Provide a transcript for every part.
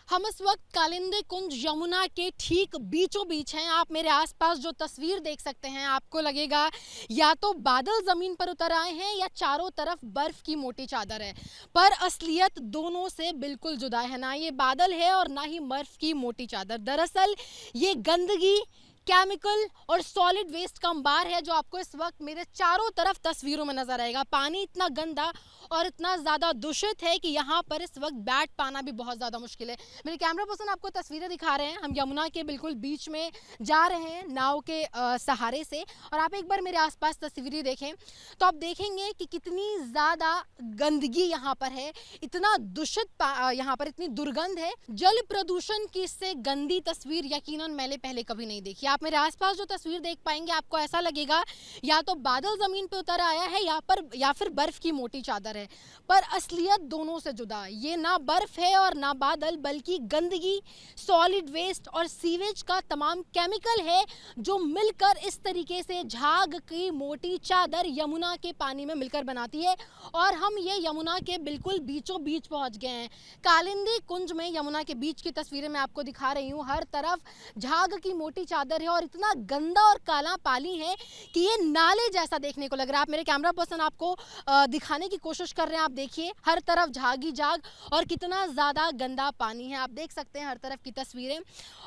हम इस वक्त कालिंदी कुंज यमुना के ठीक बीचों बीच हैं। आप मेरे आसपास जो तस्वीर देख सकते हैं, आपको लगेगा या तो बादल जमीन पर उतर आए हैं या चारों तरफ बर्फ की मोटी चादर है। पर असलियत दोनों से बिल्कुल जुदा है। ना ये बादल है और ना ही बर्फ की मोटी चादर। दरअसल ये गंदगी, केमिकल और सॉलिड वेस्ट का अंबार है जो आपको इस वक्त मेरे चारों तरफ तस्वीरों में नजर आएगा। पानी इतना गंदा और इतना ज़्यादा दूषित है कि यहाँ पर इस वक्त बैठ पाना भी बहुत ज़्यादा मुश्किल है। मेरे कैमरा पर्सन आपको तस्वीरें दिखा रहे हैं। हम यमुना के बिल्कुल बीच में जा रहे हैं नाव के सहारे से, और आप एक बार मेरे आसपास तस्वीरें देखें तो आप देखेंगे कि कितनी ज़्यादा गंदगी यहाँ पर है, इतना दूषित यहाँ पर इतनी दुर्गंध है। जल प्रदूषण की इससे गंदी तस्वीर यकीनन मैंने पहले कभी नहीं देखी। आप मेरे आसपास जो तस्वीर देख पाएंगे, आपको ऐसा लगेगा या तो बादल जमीन पे उतर आया है या फिर बर्फ की मोटी चादर है। पर असलियत दोनों से जुदा। ये ना बर्फ है और ना बादल, बल्कि गंदगी, सॉलिड वेस्ट और सीवेज का तमाम केमिकल है जो मिलकर इस तरीके से झाग की मोटी चादर यमुना के पानी में मिलकर बनाती है। और हम ये यमुना के बिल्कुल बीचों बीच पहुंच गए हैं। कालिंदी कुंज में यमुना के बीच की तस्वीरें मैं आपको दिखा रही हूँ। हर तरफ झाग की मोटी चादर है और इतना गंदा और काला पानी है कि ये नाले जैसा देखने को लग रहा है। आप मेरे कैमरा पर्सन आपको दिखाने की कोशिश कर रहे हैं। आप देखिए हर तरफ झाग ही झाग और कितना ज़्यादा गंदा पानी है। आप देख सकते हैं हर तरफ की तस्वीरें।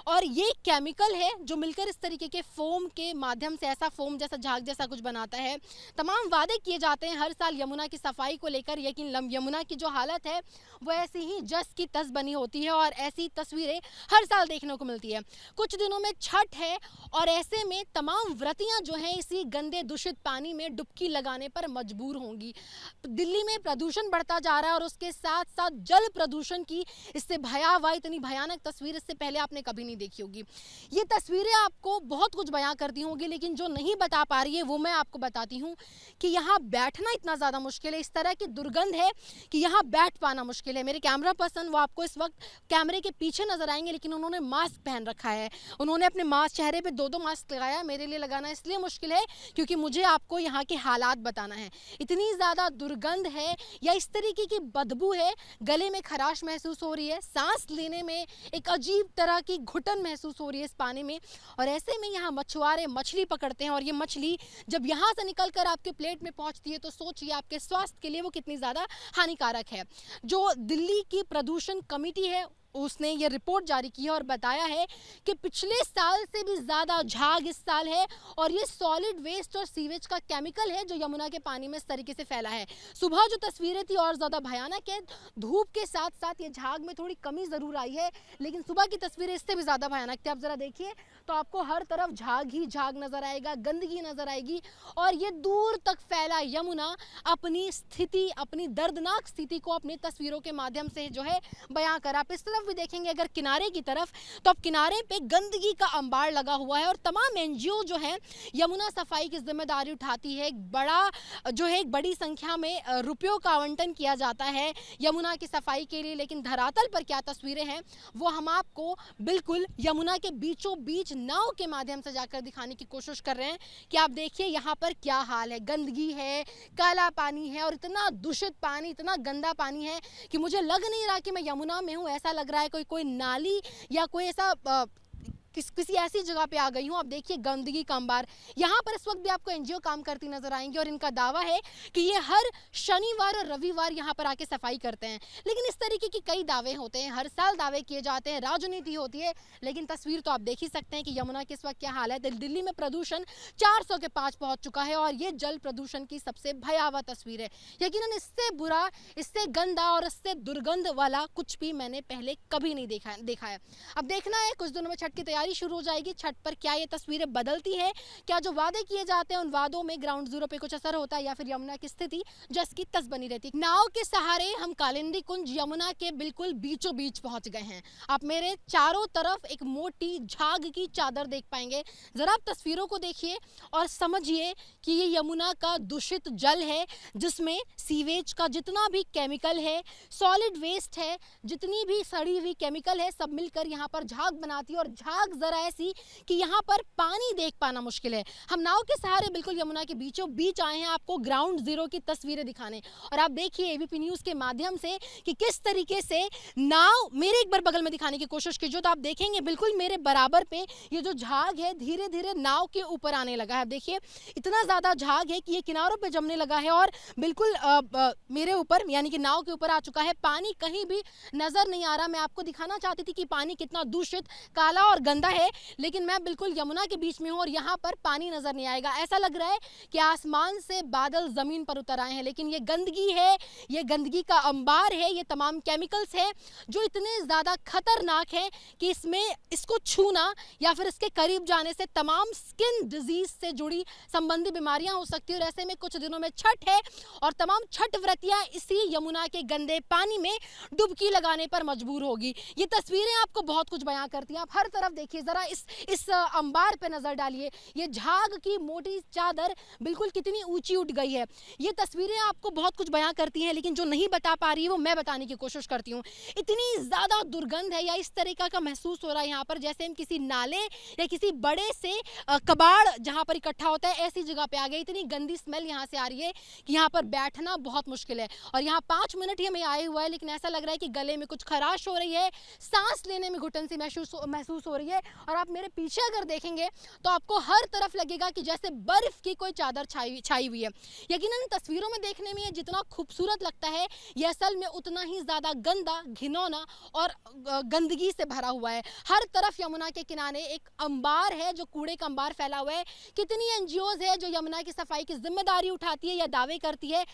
और ये केमिकल है जो मिलकर इस तरीके के फोम के माध्यम से, ऐसा फोम जैसा झाग जैसा कुछ बनाता है। तमाम वादे किए जाते हैं हर साल यमुना की सफाई को लेकर, लेकिन यमुना की जो हालत है वो ऐसी ही जस की तस बनी होती है और ऐसी तस्वीरें हर साल देखने को मिलती है। कुछ दिनों में छठ है और ऐसे में तमाम व्रतियां जो हैं इसी गंदे दूषित पानी में डुबकी लगाने पर मजबूर होंगी। दिल्ली में प्रदूषण बढ़ता जा रहा है और उसके साथ साथ जल प्रदूषण की इससे भयावह, इतनी भयानक तस्वीर इससे पहले आपने कभी नहीं देखी होगी। ये तस्वीरें आपको बहुत कुछ बयां करती होंगी, लेकिन जो नहीं बता पा रही है वो मैं आपको बताती हूँ कि यहाँ बैठना इतना ज़्यादा मुश्किल है। इस तरह की दुर्गंध है कि यहाँ बैठ पाना मुश्किल है। मेरे कैमरा पर्सन वो आपको इस वक्त कैमरे के पीछे नजर आएंगे, लेकिन उन्होंने मास्क पहन रखा है। उन्होंने अपने चेहरे पे दो मास्क लगाया। मेरे लिए लगाना इसलिए मुश्किल है क्योंकि मुझे आपको यहाँ के हालात बताना है। इतनी ज़्यादा दुर्गंध है या इस तरीके की बदबू है, गले में खराश महसूस हो रही है, सांस लेने में एक अजीब तरह की घुटन महसूस हो रही है इस पानी में। और ऐसे में यहाँ मछुआरे मछली पकड़ते हैं और ये मछली जब यहाँ से निकल कर आपके प्लेट में पहुँचती है तो सोचिए आपके स्वास्थ्य के लिए वो कितनी ज़्यादा हानिकारक है। जो दिल्ली की प्रदूषण कमेटी है उसने ये रिपोर्ट जारी की है और बताया है कि पिछले साल से भी ज़्यादा झाग इस साल है और ये सॉलिड वेस्ट और सीवेज का केमिकल है जो यमुना के पानी में इस तरीके से फैला है। सुबह जो तस्वीरें थी और ज़्यादा भयानक है। धूप के साथ साथ ये झाग में थोड़ी कमी ज़रूर आई है, लेकिन सुबह की तस्वीरें इससे भी ज़्यादा भयानक थी। आप ज़रा देखिए तो आपको हर तरफ झाग ही झाग नज़र आएगा, गंदगी नज़र आएगी और ये दूर तक फैला यमुना अपनी स्थिति, अपनी दर्दनाक स्थिति को अपनी तस्वीरों के माध्यम से जो है बयां कर। आप इस तरफ भी देखेंगे अगर किनारे की तरफ, तो अब किनारे पे गंदगी का अंबार लगा हुआ है और तमाम एनजीओ जो है यमुना सफाई की जिम्मेदारी उठाती है। एक बड़ी संख्या में रुपयों का आवंटन किया जाता है यमुना की सफाई के लिए, लेकिन धरातल पर क्या तस्वीरें हैं वो हम आपको बिल्कुल यमुना के बीचों बीच नाव के माध्यम से जाकर दिखाने की कोशिश कर रहे हैं कि आप देखिए यहाँ पर क्या हाल है। गंदगी है, काला पानी है और इतना दूषित पानी, इतना गंदा पानी है कि मुझे लग नहीं रहा कि मैं यमुना में हूँ। ऐसा लग रहा है कोई नाली या कोई ऐसा किसी ऐसी जगह पे आ गई हूँ। आप देखिए गंदगी का अंबार। यहाँ पर इस वक्त भी आपको एनजीओ काम करती नजर आएंगी और इनका दावा है कि ये हर शनिवार और रविवार यहाँ पर आके सफाई करते हैं। लेकिन इस तरीके की कई दावे होते हैं, हर साल दावे किए जाते हैं, राजनीति होती है, लेकिन तस्वीर तो आप देख ही सकते हैं कि यमुना के इस वक्त क्या हाल है। दिल्ली में प्रदूषण 400 के पास पहुंच चुका है और ये जल प्रदूषण की सबसे भयावह तस्वीर है। यकीनन इससे बुरा, इससे गंदा और इससे दुर्गंध वाला कुछ भी मैंने पहले कभी नहीं देखा है। अब देखना है कुछ दिनों में छठ की तैयारी शुरू हो जाएगी। छठ पर क्या ये तस्वीरें बदलती है, क्या जो वादे किए जाते हैं उन वादों में ग्राउंड जीरो पे कुछ असर होता है या फिर यमुना की स्थिति जस की तस बनी रहती है। नाव के सहारे हम कालिंदी कुंज यमुना के बिल्कुल बीचों बीच पहुंच गए हैं। आप मेरे चारों तरफ एक मोटी झाग की चादर देख पाएंगे। जरा आप तस्वीरों को देखिए और समझिए कि ये यमुना का दूषित जल है जिसमें सीवेज का जितना भी केमिकल है, सॉलिड वेस्ट है, जितनी भी सड़ी हुई केमिकल है, सब मिलकर यहाँ पर झाग बनाती है और झाग झाग जरा ऐसी कि यहाँ पर पानी देख पाना मुश्किल है। हम नाव के सहारे बिल्कुल यमुना के बीचों बीच आए हैं आपको ग्राउंड जीरो की तस्वीरें दिखाने। और आप देखिए एबीपी न्यूज के माध्यम से कि किस तरीके से नाव मेरे एक बार बगल में दिखाने की कोशिश कीजिए तो आप देखेंगे बिल्कुल मेरे बराबर पे ये जो झाग है धीरे धीरे नाव के ऊपर आने लगा है। देखिए इतना ज्यादा झाग है कि ये किनारों पे जमने लगा है और बिल्कुल मेरे ऊपर यानी कि नाव के ऊपर आ चुका है। पानी कहीं भी नजर नहीं आ रहा। मैं आपको दिखाना चाहती थी कि पानी कितना दूषित, काला और गंदा है, लेकिन मैं बिल्कुल यमुना के बीच में हूँ और यहाँ पर पानी नजर नहीं आएगा। ऐसा लग रहा है कि आसमान से बादल जमीन पर उतर आए हैं, लेकिन ये गंदगी है, ये गंदगी का अंबार है, ये तमाम केमिकल्स हैं जो इतने ज्यादा खतरनाक हैं कि इसको छूना या फिर इसके करीब जाने से तमाम स्किन डिजीज से जुड़ी संबंधी बीमारियां हो सकती है। और ऐसे में कुछ दिनों में छठ है और तमाम छठ व्रतियां इसी यमुना के गंदे पानी में डुबकी लगाने पर मजबूर होगी। ये तस्वीरें आपको बहुत कुछ बयां करती हैं। आप हर तरफ देखिए, जरा इस अंबार पे नजर डालिए। ये झाग की मोटी चादर बिल्कुल कितनी ऊंची उठ गई है। ये तस्वीरें आपको बहुत कुछ बयां करती हैं, लेकिन जो नहीं बता पा रही है वो मैं बताने की कोशिश करती हूँ। इतनी ज्यादा दुर्गंध है या इस तरीका का महसूस हो रहा है यहाँ पर जैसे हम किसी नाले या किसी बड़े से कबाड़ जहाँ पर इकट्ठा होता है ऐसी जगह पे आ गए। इतनी गंदी स्मेल यहाँ से आ रही है कि यहाँ पर बैठना बहुत मुश्किल है। और यहाँ 5 मिनट ही हमें आए हुआ है, लेकिन ऐसा लग रहा है कि गले में कुछ खराश हो रही है, सांस लेने में घुटन सी महसूस हो रही है। और आप मेरे पीछे अगर देखेंगे तो आपको हर तरफ लगेगा कि जैसे बर्फ की कोई चादर छाई हुई है। यकीनन तस्वीरों में देखने में ये जितना खूबसूरत लगता है ये असल में उतना ही ज्यादा गंदा, घिनौना और गंदगी से भरा हुआ है। हर तरफ यमुना के किनारे एक अंबार है, जो कूड़े का अंबार फैला हुआ है। कितनी एनजीओज है जो यमुना की सफाई की जिम्मेदारी उठाती है या दावे करती है।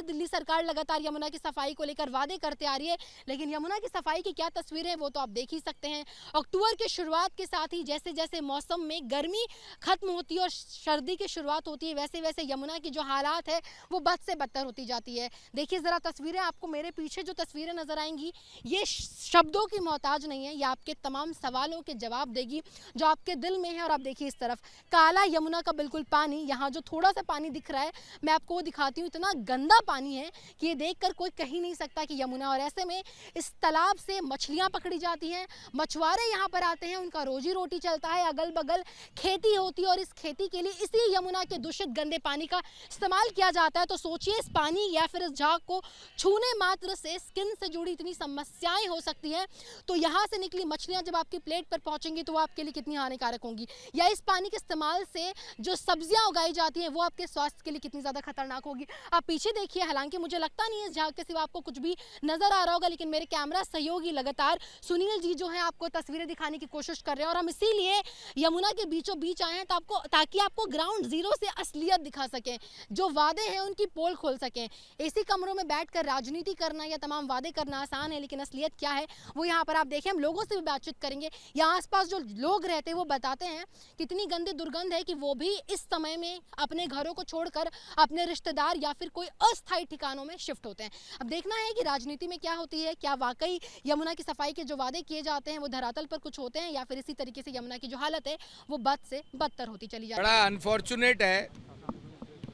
दिल्ली सरकार लगातार यमुना की सफाई को लेकर वादे करते आ रही है, लेकिन यमुना की सफाई की क्या तस्वीर है वो तो आप देख ही सकते हैं। अक्टूबर की शुरुआत के साथ ही जैसे जैसे मौसम में गर्मी खत्म होती है और सर्दी की शुरुआत होती है, वैसे वैसे यमुना की जो हालात है वो बद से बदतर होती जाती है। देखिए जरा तस्वीरें, आपको मेरे पीछे जो तस्वीरें नजर आएंगी ये शब्दों की मोहताज नहीं है, ये आपके तमाम सवालों के जवाब देगी जो आपके दिल में है। और आप देखिए इस तरफ काला यमुना का बिल्कुल पानी, यहाँ जो थोड़ा सा पानी दिख रहा है मैं आपको वो दिखाती हूँ। इतना गंदा पानी है कि ये देखकर कोई कह ही नहीं सकता कि यमुना। और ऐसे में इस तालाब से मछलियाँ पकड़ी जाती हैं, मछुआरे यहाँ पर आते हैं, उनका रोजी रोटी चलता है, अगल बगल खेती होती है और इस खेती के लिए इसी यमुना के दूषित गंदे पानी का इस्तेमाल किया जाता है। तो सोचिए इस पानी या फिर इस झाग को छूने मात्र से स्किन से जुड़ी इतनी समस्याएं हो सकती हैं, तो यहाँ से निकली मछलियाँ जब आपकी प्लेट पर पहुँचेंगी तो वो आपके लिए कितनी हानिकारक होंगी। या इस पानी के इस्तेमाल से जो सब्जियां उगाई जाती हैं वो आपके स्वास्थ्य के लिए कितनी ज़्यादा खतरनाक होगी। आप पीछे देखिए, हालांकि मुझे लगता नहीं है इस झाग के सिवा आपको कुछ भी नजर आ रहा होगा, लेकिन मेरे कैमरा सहयोगी लगातार सुनील जी जो है आपको तस्वीरें दिखाने की कोशिश कर रहे हैं। और हम इसीलिए यमुना के बीचों बीच आए हैं ताकि आपको ग्राउंड जीरो से असलियत दिखा सकें, जो वादे हैं उनकी पोल खोल सकें। एसी कमरों में बैठकर राजनीति करना या तमाम वादे करना आसान है, लेकिन असलियत क्या है वो यहाँ पर आप देखें। हम लोगों से भी बातचीत करेंगे, यहाँ आसपास जो लोग रहते हैं वो बताते हैं कितनी गंदी दुर्गंध है कि वो भी इस समय में अपने घरों को छोड़कर अपने रिश्तेदार या फिर कोई अस्थायी ठिकानों में शिफ्ट होते हैं। अब देखना है कि राजनीति में क्या होती है, क्या वाकई यमुना की सफाई के जो वादे किए जाते हैं वो धरातल पर कुछ होते हैं या फिर इसी तरीके से यमुना की जो हालत है वो बद से बदतर होती चली जाती है। बड़ा अनफॉर्चुनेट है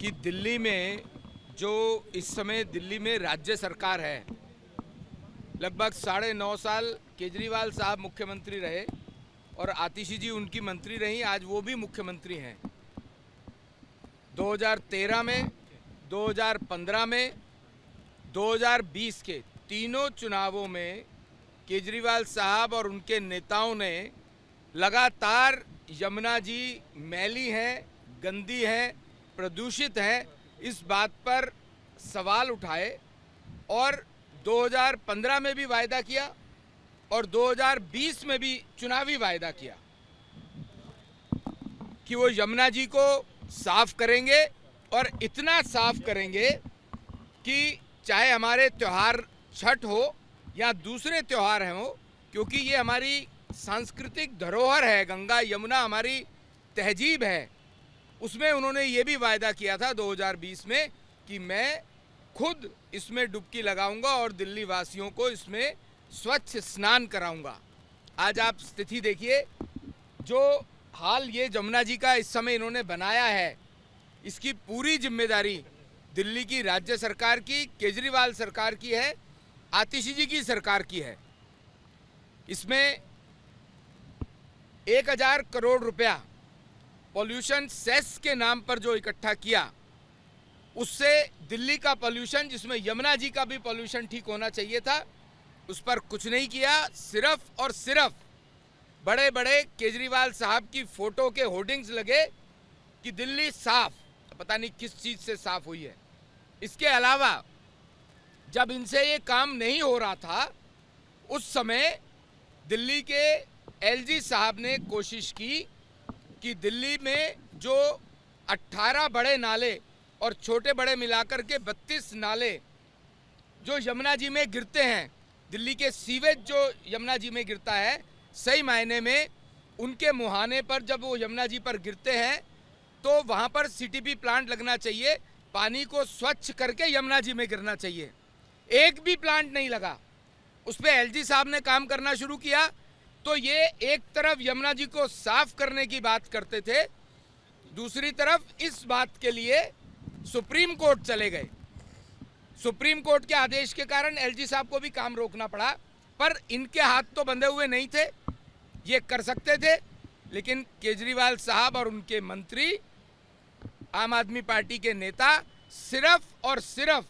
कि दिल्ली में जो इस समय दिल्ली में राज्य सरकार है, लगभग 9.5 साल केजरीवाल साहब मुख्यमंत्री रहे और आतिशी जी उनकी मंत्री रहीं, आज वो भी मुख्यमंत्री हैं। 2013 में, 2015 में, 2020 के तीनों चुनावों में केजरीवाल साहब और उनके नेताओं ने लगातार यमुना जी मैली हैं, गंदी हैं, प्रदूषित हैं, इस बात पर सवाल उठाए और 2015 में भी वायदा किया और 2020 में भी चुनावी वायदा किया कि वो यमुना जी को साफ करेंगे और इतना साफ करेंगे कि चाहे हमारे त्यौहार छठ हो या दूसरे त्यौहार हैं हो, क्योंकि ये हमारी सांस्कृतिक धरोहर है, गंगा यमुना हमारी तहजीब है। उसमें उन्होंने ये भी वायदा किया था 2020 में कि मैं खुद इसमें डुबकी लगाऊंगा और दिल्ली वासियों को इसमें स्वच्छ स्नान कराऊंगा। आज आप स्थिति देखिए, जो हाल ये यमुना जी का इस समय इन्होंने बनाया है, इसकी पूरी जिम्मेदारी दिल्ली की राज्य सरकार की, केजरीवाल सरकार की है, आतिशी जी की सरकार की है। इसमें 1000 करोड़ रुपया पॉल्यूशन सेस के नाम पर जो इकट्ठा किया, उससे दिल्ली का पॉल्यूशन, जिसमें यमुना जी का भी पॉल्यूशन ठीक होना चाहिए था, उस पर कुछ नहीं किया। सिर्फ और सिर्फ बड़े बड़े केजरीवाल साहब की फोटो के होर्डिंग्स लगे कि दिल्ली साफ, पता नहीं किस चीज से साफ हुई है। इसके अलावा जब इनसे ये काम नहीं हो रहा था, उस समय दिल्ली के एलजी साहब ने कोशिश की कि दिल्ली में जो 18 बड़े नाले और छोटे बड़े मिलाकर के 32 नाले जो यमुना जी में गिरते हैं, दिल्ली के सीवेज जो यमुना जी में गिरता है, सही मायने में उनके मुहाने पर जब वो यमुना जी पर गिरते हैं तो वहाँ पर सीटीपी प्लांट लगना चाहिए, पानी को स्वच्छ करके यमुना जी में गिरना चाहिए। एक भी प्लांट नहीं लगा। उस पर एलजी साहब ने काम करना शुरू किया तो ये एक तरफ यमुना जी को साफ करने की बात करते थे, दूसरी तरफ इस बात के लिए सुप्रीम कोर्ट चले गए। सुप्रीम कोर्ट के आदेश के कारण एलजी साहब को भी काम रोकना पड़ा, पर इनके हाथ तो बंधे हुए नहीं थे, ये कर सकते थे। लेकिन केजरीवाल साहब और उनके मंत्री, आम आदमी पार्टी के नेता सिर्फ और सिर्फ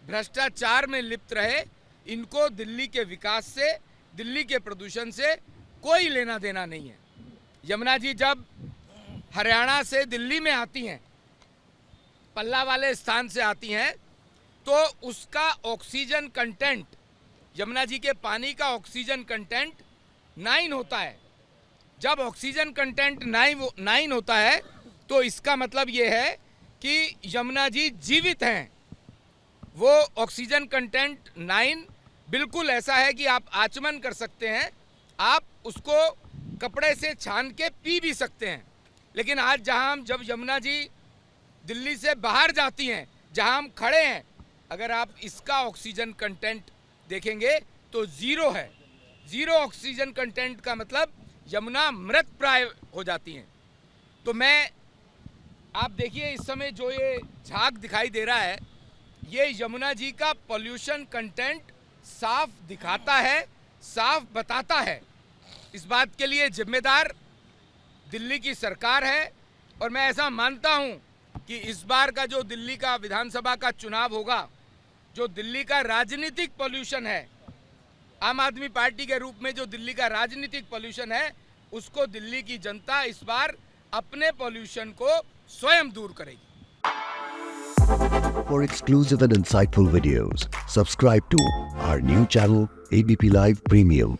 भ्रष्टाचार में लिप्त रहे। इनको दिल्ली के विकास से, दिल्ली के प्रदूषण से कोई लेना देना नहीं है। यमुना जी जब हरियाणा से दिल्ली में आती हैं, पल्ला वाले स्थान से आती हैं, तो उसका ऑक्सीजन कंटेंट, यमुना जी के पानी का ऑक्सीजन कंटेंट 9 होता है। जब ऑक्सीजन कंटेंट 9 होता है तो इसका मतलब ये है कि यमुना जी जीवित हैं। वो ऑक्सीजन कंटेंट 9 बिल्कुल ऐसा है कि आप आचमन कर सकते हैं, आप उसको कपड़े से छान के पी भी सकते हैं। लेकिन आज जहां हम, जब यमुना जी दिल्ली से बाहर जाती हैं, जहां हम खड़े हैं, अगर आप इसका ऑक्सीजन कंटेंट देखेंगे तो 0 है। 0 ऑक्सीजन कंटेंट का मतलब यमुना मृत प्राय हो जाती हैं। तो मैं, आप देखिए इस समय जो ये झाग दिखाई दे रहा है, ये यमुना जी का पॉल्यूशन कंटेंट साफ दिखाता है, साफ बताता है। इस बात के लिए जिम्मेदार दिल्ली की सरकार है। और मैं ऐसा मानता हूं कि इस बार का जो दिल्ली का विधानसभा का चुनाव होगा, जो दिल्ली का राजनीतिक पॉल्यूशन है, आम आदमी पार्टी के रूप में जो दिल्ली का राजनीतिक पॉल्यूशन है, उसको दिल्ली की जनता इस बार अपने पॉल्यूशन को स्वयं दूर करेगी। For exclusive and insightful videos, subscribe to our new channel ABP Live Premium.